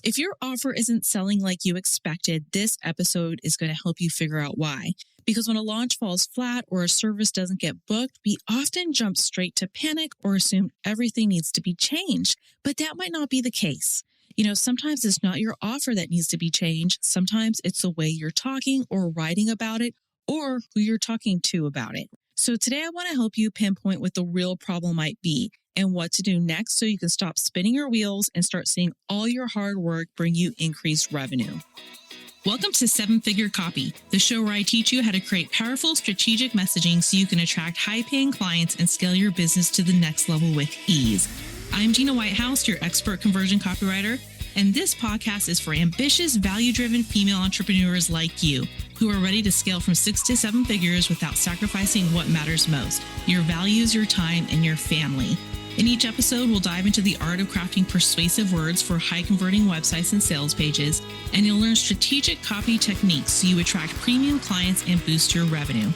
If your offer isn't selling like you expected, this episode is going to help you figure out why. Because when a launch falls flat or a service doesn't get booked, we often jump straight to panic or assume everything needs to be changed. But that might not be the case. Sometimes it's not your offer that needs to be changed. Sometimes it's the way you're talking or writing about it or who you're talking to about it. So today I want to help you pinpoint what the real problem might be and what to do next so you can stop spinning your wheels and start seeing all your hard work bring you increased revenue. Welcome to Seven Figure Copy, the show where I teach you how to create powerful strategic messaging so you can attract high-paying clients and scale your business to the next level with ease. I'm Gina Whitehouse, your expert conversion copywriter, and this podcast is for ambitious, value-driven female entrepreneurs like you who are ready to scale from 6 to 7 figures without sacrificing what matters most, your values, your time, and your family. In each episode, we'll dive into the art of crafting persuasive words for high-converting websites and sales pages, and you'll learn strategic copy techniques so you attract premium clients and boost your revenue.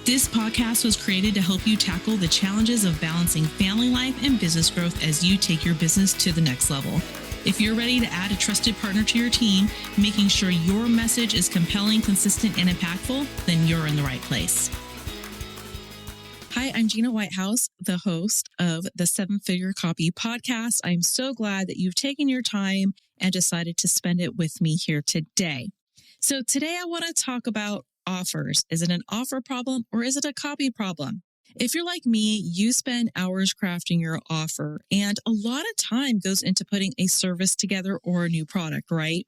This podcast was created to help you tackle the challenges of balancing family life and business growth as you take your business to the next level. If you're ready to add a trusted partner to your team, making sure your message is compelling, consistent, and impactful, then you're in the right place. Hi, I'm Gina Whitehouse, the host of the Seven Figure Copy podcast. I'm so glad that you've taken your time and decided to spend it with me here today. So today I want to talk about offers. Is it an offer problem or is it a copy problem? If you're like me, you spend hours crafting your offer, and a lot of time goes into putting a service together or a new product, right?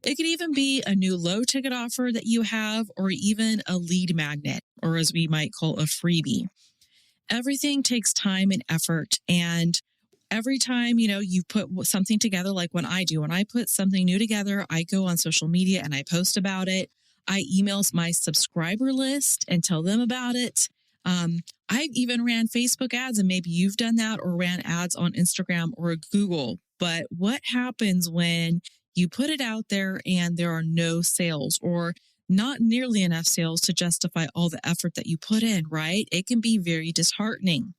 It could even be a new low-ticket offer that you have, or even a lead magnet, or as we might call a freebie. Everything takes time and effort, and every time, you put something together, like when I put something new together, I go on social media and I post about it. I email my subscriber list and tell them about it. I've even ran Facebook ads, and maybe you've done that, or ran ads on Instagram or Google. But what happens when you put it out there and there are no sales, or not nearly enough sales to justify all the effort that you put in, right? It can be very disheartening.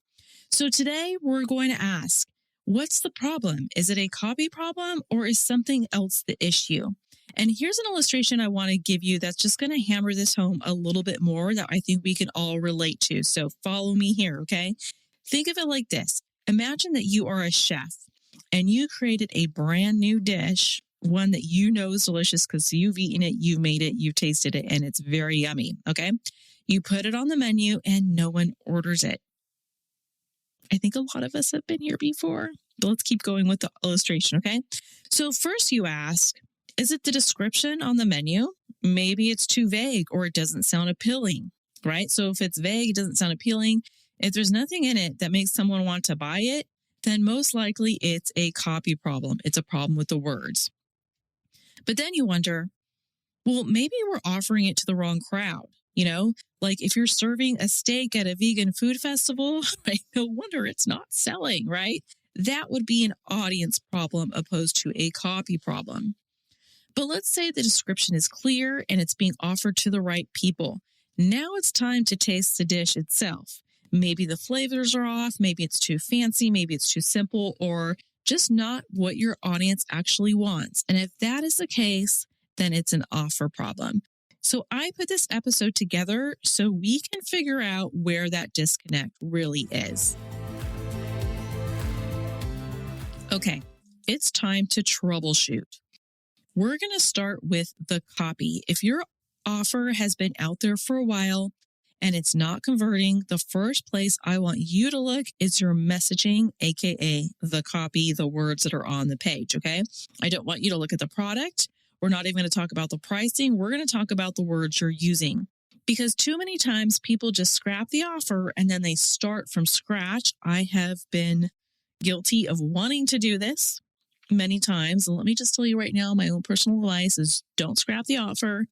So today we're going to ask, what's the problem? Is it a copy problem, or is something else the issue? And here's an illustration I want to give you that's just going to hammer this home a little bit more that I think we can all relate to. So follow me here, okay? Think of it like this. Imagine that you are a chef and you created a brand new dish, one that you know is delicious because you've eaten it, you've made it, you've tasted it, and it's very yummy, okay? You put it on the menu and no one orders it. I think a lot of us have been here before, but let's keep going with the illustration, okay? So first you ask, is it the description on the menu? Maybe it's too vague or it doesn't sound appealing, right? So if it's vague, it doesn't sound appealing. If there's nothing in it that makes someone want to buy it, then most likely it's a copy problem. It's a problem with the words. But then you wonder, well, maybe we're offering it to the wrong crowd. Like if you're serving a steak at a vegan food festival, right? No wonder it's not selling, right? That would be an audience problem opposed to a copy problem. But let's say the description is clear and it's being offered to the right people. Now it's time to taste the dish itself. Maybe the flavors are off, maybe it's too fancy, maybe it's too simple, or just not what your audience actually wants. And if that is the case, then it's an offer problem. So I put this episode together so we can figure out where that disconnect really is. Okay, it's time to troubleshoot. We're going to start with the copy. If your offer has been out there for a while and it's not converting, the first place I want you to look is your messaging, aka the copy, the words that are on the page, okay? I don't want you to look at the product. We're not even going to talk about the pricing. We're going to talk about the words you're using. Because too many times people just scrap the offer and then they start from scratch. I have been guilty of wanting to do this many times. And let me just tell you right now, my own personal advice is don't scrap the offer.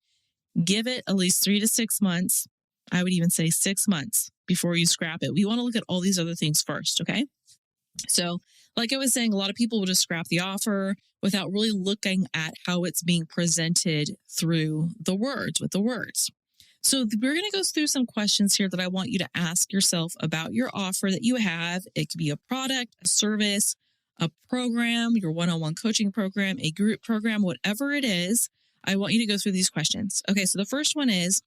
Give it at least 3 to 6 months. I would even say 6 months before you scrap it. We want to look at all these other things first, okay? So like I was saying, a lot of people will just scrap the offer without really looking at how it's being presented through the words, with the words. So we're going to go through some questions here that I want you to ask yourself about your offer that you have. It could be a product, a service, a program, your one-on-one coaching program, a group program, whatever it is, I want you to go through these questions. Okay, so the first one is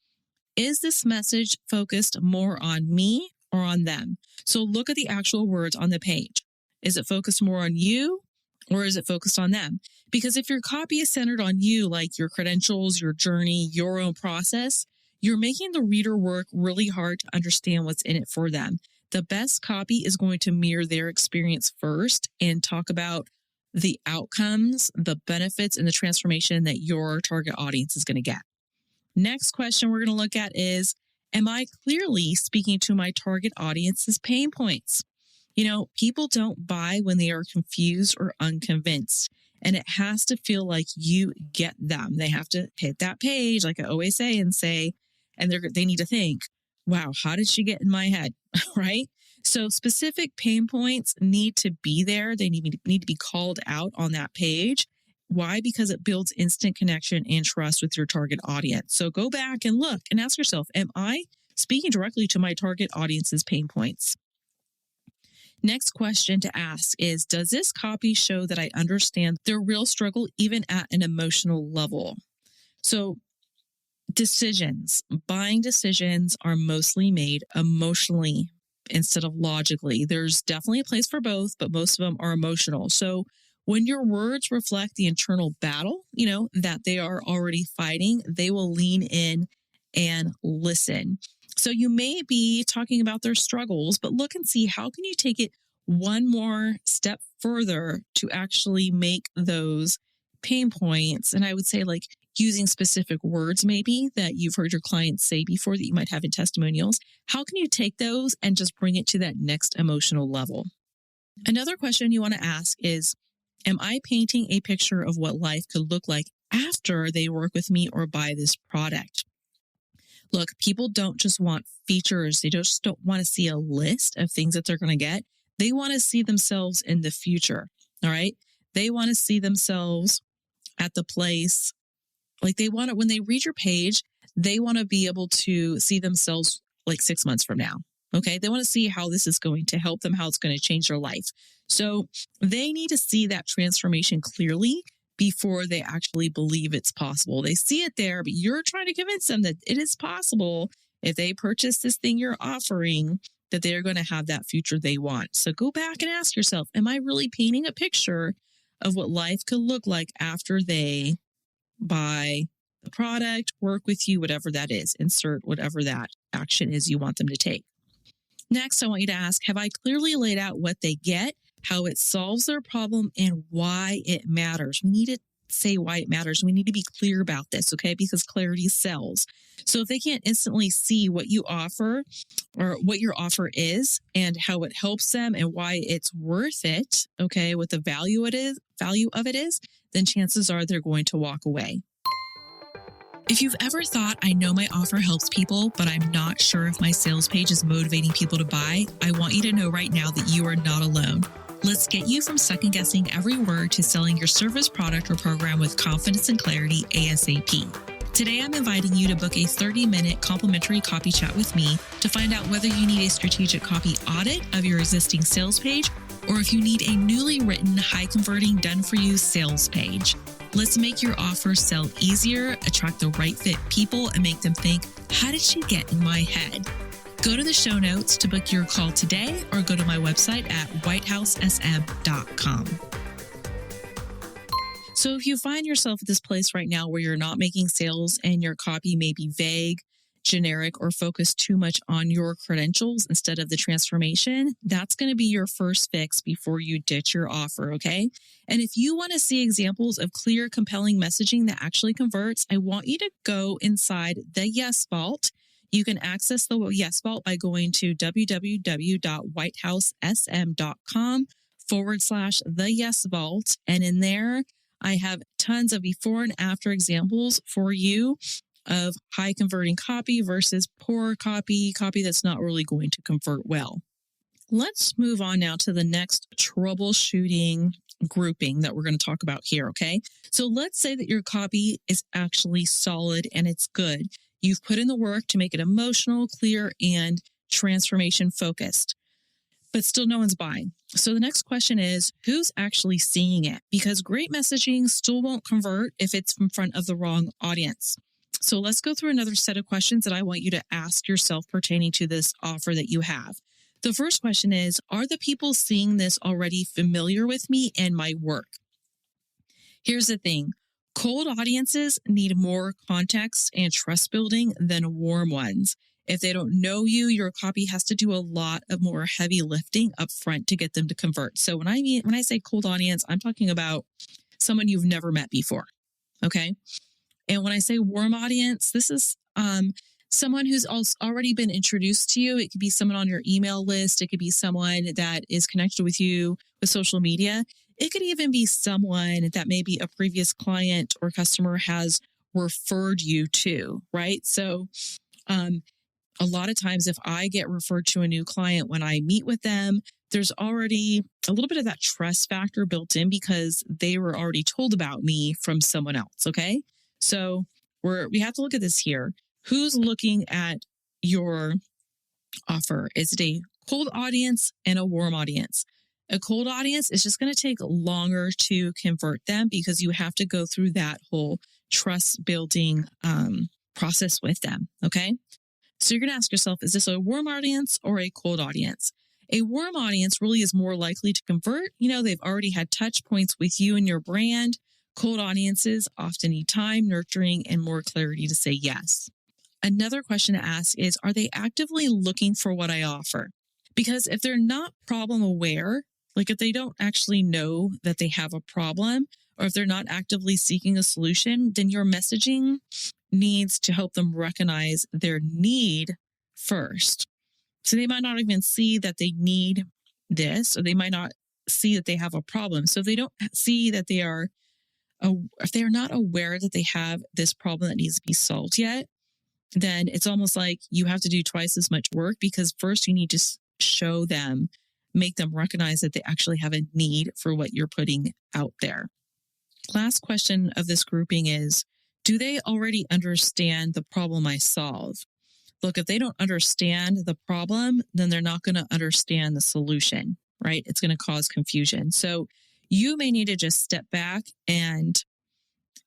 this message focused more on me or on them? So look at the actual words on the page. Is it focused more on you or is it focused on them? Because if your copy is centered on you, like your credentials, your journey, your own process, you're making the reader work really hard to understand what's in it for them. The best copy is going to mirror their experience first and talk about the outcomes, the benefits, and the transformation that your target audience is going to get. Next question we're going to look at is, am I clearly speaking to my target audience's pain points? People don't buy when they are confused or unconvinced, and it has to feel like you get them. They have to hit that page, like I always say, and they need to think, wow, how did she get in my head? Right? So specific pain points need to be there. They need to be called out on that page. Why? Because it builds instant connection and trust with your target audience. So go back and look and ask yourself, am I speaking directly to my target audience's pain points? Next question to ask is, does this copy show that I understand their real struggle even at an emotional level? So buying decisions are mostly made emotionally instead of logically. There's definitely a place for both, but most of them are emotional. So when your words reflect the internal battle, that they are already fighting, they will lean in and listen. So you may be talking about their struggles, but look and see, how can you take it one more step further to actually make those pain points? And I would say, like, using specific words maybe that you've heard your clients say before that you might have in testimonials. How can you take those and just bring it to that next emotional level? Another question you want to ask is, am I painting a picture of what life could look like after they work with me or buy this product? Look, people don't just want features. They just don't want to see a list of things that they're going to get. They want to see themselves in the future. All right. They want to see themselves at the place. Like when they read your page, they want to be able to see themselves like 6 months from now. Okay. They want to see how this is going to help them, how it's going to change their life. So they need to see that transformation clearly before they actually believe it's possible. They see it there, but you're trying to convince them that it is possible if they purchase this thing you're offering, that they're going to have that future they want. So go back and ask yourself, am I really painting a picture of what life could look like after they buy the product, work with you, whatever that is, insert whatever that action is you want them to take. Next, I want you to ask, have I clearly laid out what they get, how it solves their problem, and why it matters? We need to say why it matters. We need to be clear about this, okay? Because clarity sells. So if they can't instantly see what you offer or what your offer is and how it helps them and why it's worth it, okay, what the value of it is, then chances are they're going to walk away. If you've ever thought, I know my offer helps people, but I'm not sure if my sales page is motivating people to buy, I want you to know right now that you are not alone. Let's get you from second guessing every word to selling your service, product, or program with confidence and clarity ASAP. Today, I'm inviting you to book a 30-minute complimentary copy chat with me to find out whether you need a strategic copy audit of your existing sales page or if you need a newly written, high-converting, done-for-you sales page. Let's make your offer sell easier, attract the right fit people, and make them think, how did she get in my head? Go to the show notes to book your call today or go to my website at whitehousesm.com. So if you find yourself at this place right now where you're not making sales and your copy may be vague, generic, or focused too much on your credentials instead of the transformation, that's going to be your first fix before you ditch your offer, okay? And if you want to see examples of clear, compelling messaging that actually converts, I want you to go inside the Yes Vault. You can access the Yes Vault by going to www.whitehousesm.com/the Yes Vault. And in there, I have tons of before and after examples for you of high converting copy versus poor copy that's not really going to convert well. Let's move on now to the next troubleshooting grouping that we're going to talk about here, okay? So let's say that your copy is actually solid and it's good. You've put in the work to make it emotional, clear, and transformation focused. but still no one's buying. So the next question is, who's actually seeing it? Because great messaging still won't convert if it's in front of the wrong audience. So let's go through another set of questions that I want you to ask yourself pertaining to this offer that you have. The first question is, are the people seeing this already familiar with me and my work? Here's the thing. Cold audiences need more context and trust building than warm ones. If they don't know you, your copy has to do a lot of more heavy lifting up front to get them to convert. So when I say cold audience, I'm talking about someone you've never met before. Okay. And when I say warm audience, this is someone who's already been introduced to you. It could be someone on your email list. It could be someone that is connected with you with social media. It could even be someone that maybe a previous client or customer has referred you to, right? So a lot of times if I get referred to a new client, when I meet with them, there's already a little bit of that trust factor built in because they were already told about me from someone else. Okay. So we have to look at this here. Who's looking at your offer? Is it a cold audience and a warm audience? A cold audience is just going to take longer to convert them because you have to go through that whole trust building process with them. Okay. So you're going to ask yourself, is this a warm audience or a cold audience? A warm audience really is more likely to convert. They've already had touch points with you and your brand. Cold audiences often need time, nurturing, and more clarity to say yes. Another question to ask is, are they actively looking for what I offer? Because if they're not problem aware, like if they don't actually know that they have a problem, or if they're not actively seeking a solution, then your messaging needs to help them recognize their need first. So they might not even see that they need this, or they might not see that they have a problem. So if they don't see that if they are not aware that they have this problem that needs to be solved yet, then it's almost like you have to do twice as much work because first you need to show them, make them recognize that they actually have a need for what you're putting out there. Last question of this grouping is, do they already understand the problem I solve? Look, if they don't understand the problem, then they're not going to understand the solution, right? It's going to cause confusion. So you may need to just step back and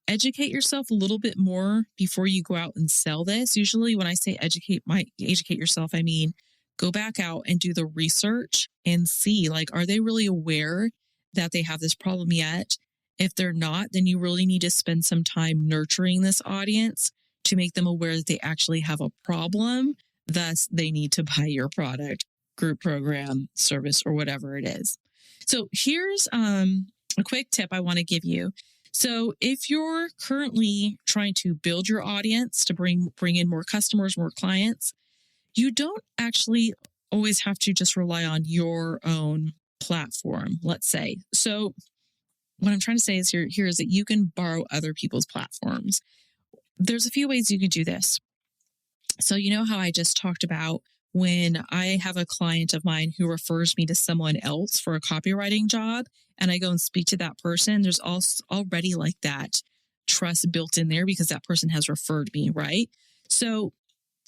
educate yourself a little bit more before you go out and sell this. Usually when I say educate yourself, I mean, go back out and do the research and see, are they really aware that they have this problem yet? If they're not, then you really need to spend some time nurturing this audience to make them aware that they actually have a problem. Thus, they need to buy your product, group program, service, or whatever it is. So here's a quick tip I want to give you. So if you're currently trying to build your audience to bring in more customers, more clients, you don't actually always have to just rely on your own platform, let's say. So what I'm trying to say is here is that you can borrow other people's platforms. There's a few ways you can do this. So you know how I just talked about when I have a client of mine who refers me to someone else for a copywriting job and I go and speak to that person, there's also already that trust built in there because that person has referred me, right? So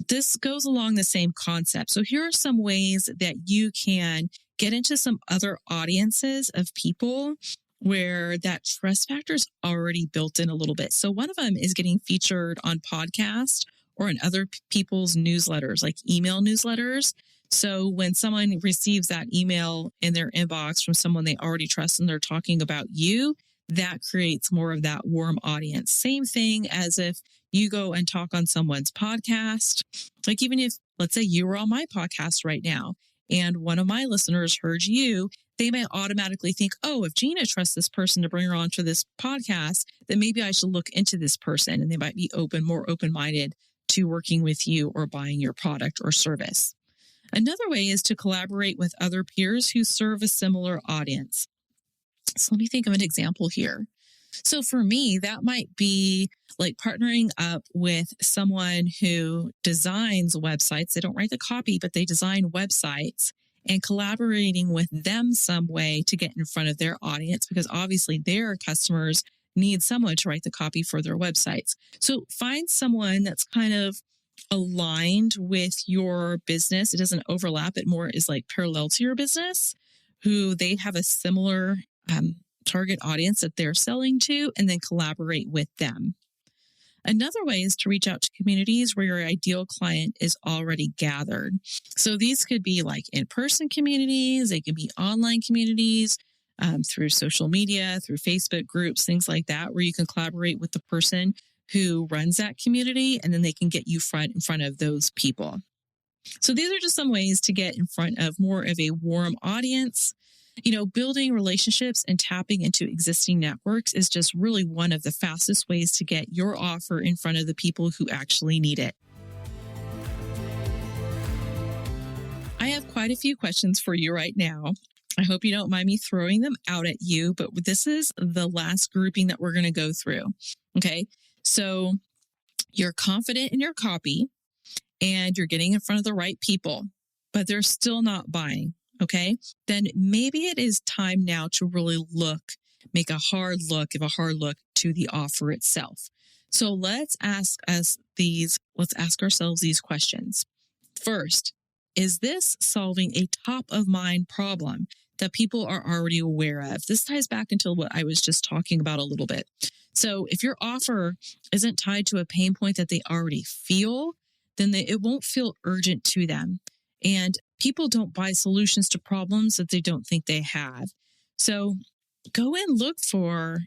this goes along the same concept. So here are some ways that you can get into some other audiences of people where that trust factor is already built in a little bit. So one of them is getting featured on podcasts or in other people's newsletters, like email newsletters. So when someone receives that email in their inbox from someone they already trust and they're talking about you, that creates more of that warm audience. Same thing as if you go and talk on someone's podcast. Like even if, let's say you were on my podcast right now and one of my listeners heard you, they may automatically think, oh, if Gina trusts this person to bring her onto this podcast, then maybe I should look into this person. And they might be more open-minded to working with you or buying your product or service. Another way is to collaborate with other peers who serve a similar audience. So let me think of an example here. So for me, that might be partnering up with someone who designs websites. They don't write the copy, but they design websites, and collaborating with them some way to get in front of their audience, because obviously their customers need someone to write the copy for their websites. So find someone that's kind of aligned with your business. It doesn't overlap. It more is like parallel to your business, who they have a similar target audience that they're selling to, and then collaborate with them. Another way is to reach out to communities where your ideal client is already gathered. So these could be like in-person communities, they could be online communities, through social media, through Facebook groups, things like that, where you can collaborate with the person who runs that community, and then they can get you in front of those people. So these are just some ways to get in front of more of a warm audience. Building relationships and tapping into existing networks is just really one of the fastest ways to get your offer in front of the people who actually need it. I have quite a few questions for you right now. I hope you don't mind me throwing them out at you, but this is the last grouping that we're going to go through. Okay. So you're confident in your copy and you're getting in front of the right people, but they're still not buying. Okay. Then maybe it is time now to really give a hard look to the offer itself. So let's ask ourselves these questions. First, is this solving a top of mind problem that people are already aware of? This ties back into what I was just talking about a little bit. So if your offer isn't tied to a pain point that they already feel, then it won't feel urgent to them. And people don't buy solutions to problems that they don't think they have. So go and look for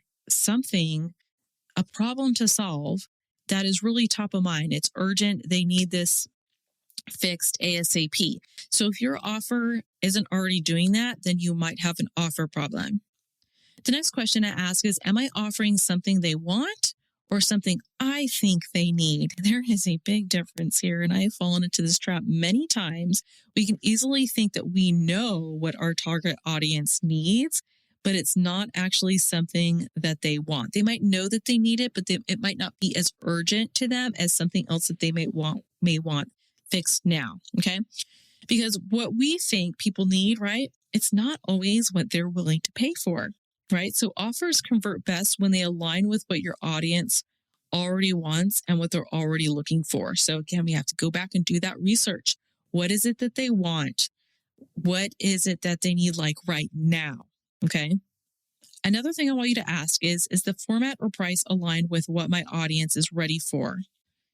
a problem to solve that is really top of mind. It's urgent. They need this fixed ASAP. So if your offer isn't already doing that, then you might have an offer problem. The next question I ask is, am I offering something they want or something I think they need? There is a big difference here, and I have fallen into this trap many times. We can easily think that we know what our target audience needs, but it's not actually something that they want. They might know that they need it, but it might not be as urgent to them as something else that they may want fixed now. Okay. Because what we think people need, right? It's not always what they're willing to pay for, right? So offers convert best when they align with what your audience already wants and what they're already looking for. So again, we have to go back and do that research. What is it that they want? What is it that they need like right now? Okay. Another thing I want you to ask is the format or price aligned with what my audience is ready for?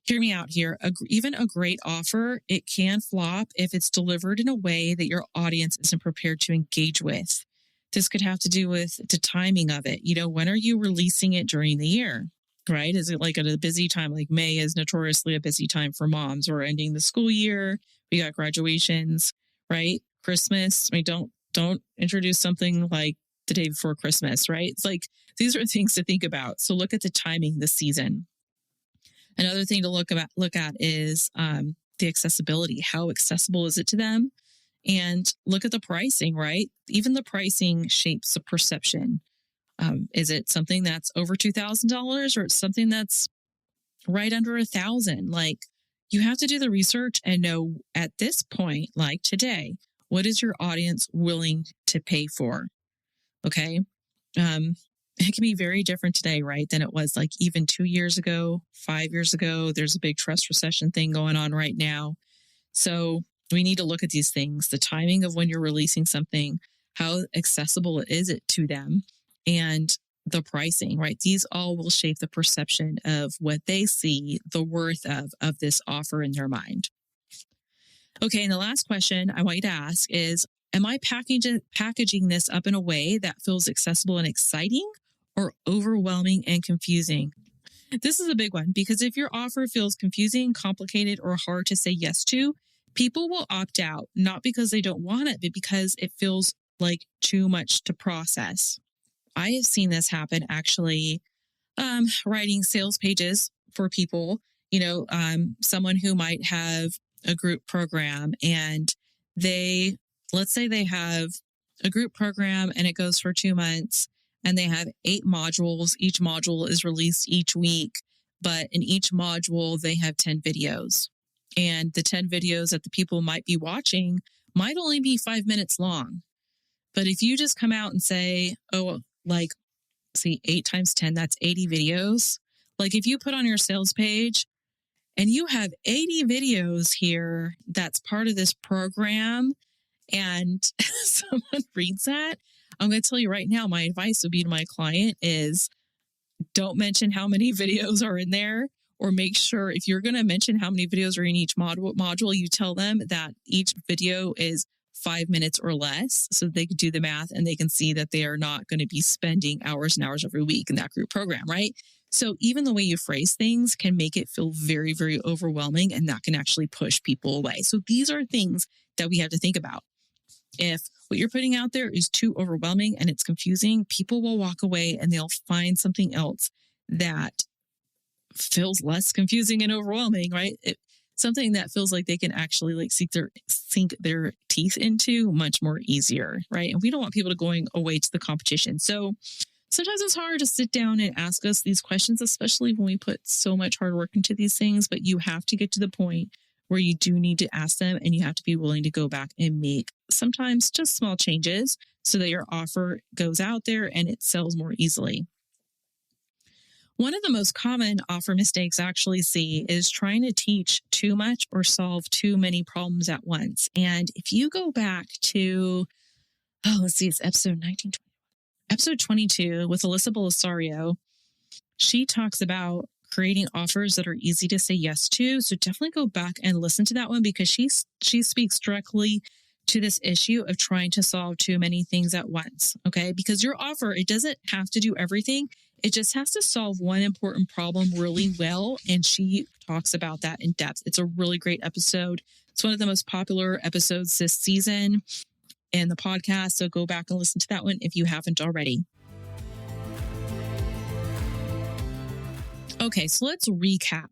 Hear me out here. Even a great offer, it can flop if it's delivered in a way that your audience isn't prepared to engage with. This could have to do with the timing of it. When are you releasing it during the year, right? Is it like at a busy time? Like May is notoriously a busy time for moms. We're ending the school year. We got graduations, right? Christmas. I mean, don't introduce something like the day before Christmas, right? It's like, these are things to think about. So look at the timing this season. Another thing to look at is the accessibility. How accessible is it to them? And look at the pricing, right? Even the pricing shapes the perception. Is it something that's over $2,000 or it's something that's right under $1,000? Like, you have to do the research and know at this point, like today, what is your audience willing to pay for? Okay. It can be very different today, right, than it was like even 2 years ago, 5 years ago. There's a big trust recession thing going on right now. So we need to look at these things, the timing of when you're releasing something, how accessible is it to them, and the pricing, right? These all will shape the perception of what they see the worth of this offer in their mind. Okay, and the last question I want you to ask is, am I packaging this up in a way that feels accessible and exciting or overwhelming and confusing? This is a big one, because if your offer feels confusing, complicated, or hard to say yes to, people will opt out, not because they don't want it, but because it feels like too much to process. I have seen this happen actually, writing sales pages for people, someone who might have a group program, and let's say they have a group program and it goes for 2 months and they have 8 modules. Each module is released each week, but in each module, they have 10 videos. And the 10 videos that the people might be watching might only be 5 minutes long. But if you just come out and say, 8 times 10, that's 80 videos. Like if you put on your sales page and you have 80 videos here that's part of this program, and someone reads that, I'm going to tell you right now, my advice would be to my client is don't mention how many videos are in there, or make sure if you're going to mention how many videos are in each module, you tell them that each video is 5 minutes or less, so they can do the math and they can see that they are not going to be spending hours and hours every week in that group program, right? So even the way you phrase things can make it feel very, very overwhelming, and that can actually push people away. So these are things that we have to think about. If what you're putting out there is too overwhelming and it's confusing, people will walk away and they'll find something else that feels less confusing and overwhelming, right? Something that feels like they can actually like sink their teeth into much more easier, right? And we don't want people to going away to the competition. So sometimes it's hard to sit down and ask us these questions, especially when we put so much hard work into these things, but you have to get to the point where you do need to ask them, and you have to be willing to go back and make sometimes just small changes so that your offer goes out there and it sells more easily. One of the most common offer mistakes I actually see is trying to teach too much or solve too many problems at once. And if you go back to, it's episode 19, episode 22 with Alyssa Belisario, she talks about creating offers that are easy to say yes to. So definitely go back and listen to that one, because she speaks directly to this issue of trying to solve too many things at once. Okay. Because your offer, it doesn't have to do everything. It just has to solve one important problem really well. And she talks about that in depth. It's a really great episode. It's one of the most popular episodes this season in the podcast. So go back and listen to that one if you haven't already. Okay, so let's recap.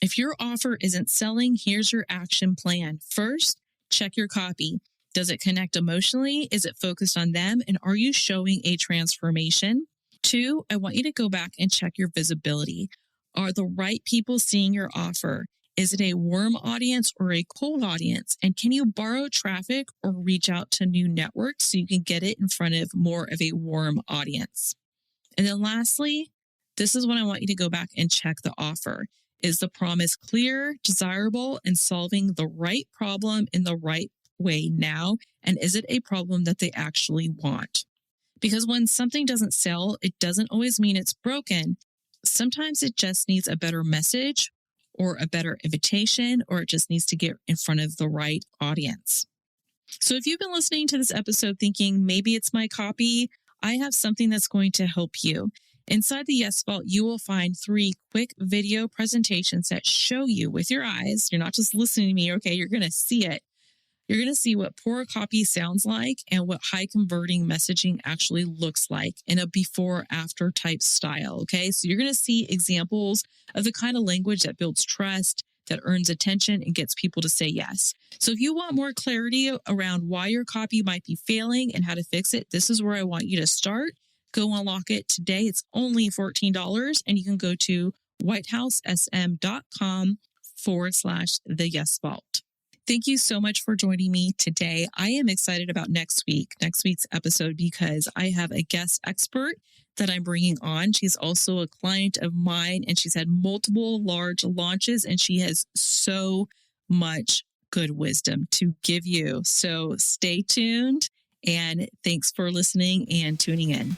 If your offer isn't selling, here's your action plan. First, check your copy. Does it connect emotionally? Is it focused on them? And are you showing a transformation? 2, I want you to go back and check your visibility. Are the right people seeing your offer? Is it a warm audience or a cold audience? And can you borrow traffic or reach out to new networks so you can get it in front of more of a warm audience? And then lastly, this is when I want you to go back and check the offer. Is the promise clear, desirable, and solving the right problem in the right way now? And is it a problem that they actually want? Because when something doesn't sell, it doesn't always mean it's broken. Sometimes it just needs a better message or a better invitation, or it just needs to get in front of the right audience. So if you've been listening to this episode thinking, maybe it's my copy, I have something that's going to help you. Inside the Yes Vault, you will find 3 quick video presentations that show you with your eyes. You're not just listening to me, okay? You're going to see it. You're going to see what poor copy sounds like and what high converting messaging actually looks like in a before after type style. Okay. So you're going to see examples of the kind of language that builds trust, that earns attention and gets people to say yes. So if you want more clarity around why your copy might be failing and how to fix it, this is where I want you to start. Go unlock it today. It's only $14, and you can go to whitehousesm.com/the Yes Vault. Thank you so much for joining me today. I am excited about next week's episode, because I have a guest expert that I'm bringing on. She's also a client of mine, and she's had multiple large launches, and she has so much good wisdom to give you. So stay tuned, and thanks for listening and tuning in.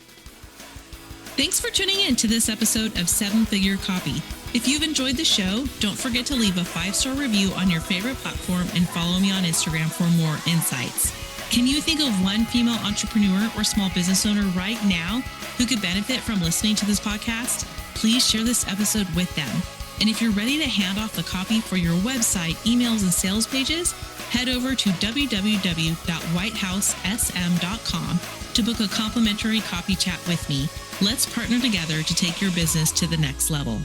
Thanks for tuning in to this episode of 7-Figure Copy. If you've enjoyed the show, don't forget to leave a 5-star review on your favorite platform and follow me on Instagram for more insights. Can you think of one female entrepreneur or small business owner right now who could benefit from listening to this podcast? Please share this episode with them. And if you're ready to hand off the copy for your website, emails, and sales pages, head over to www.whitehousesm.com to book a complimentary copy chat with me. Let's partner together to take your business to the next level.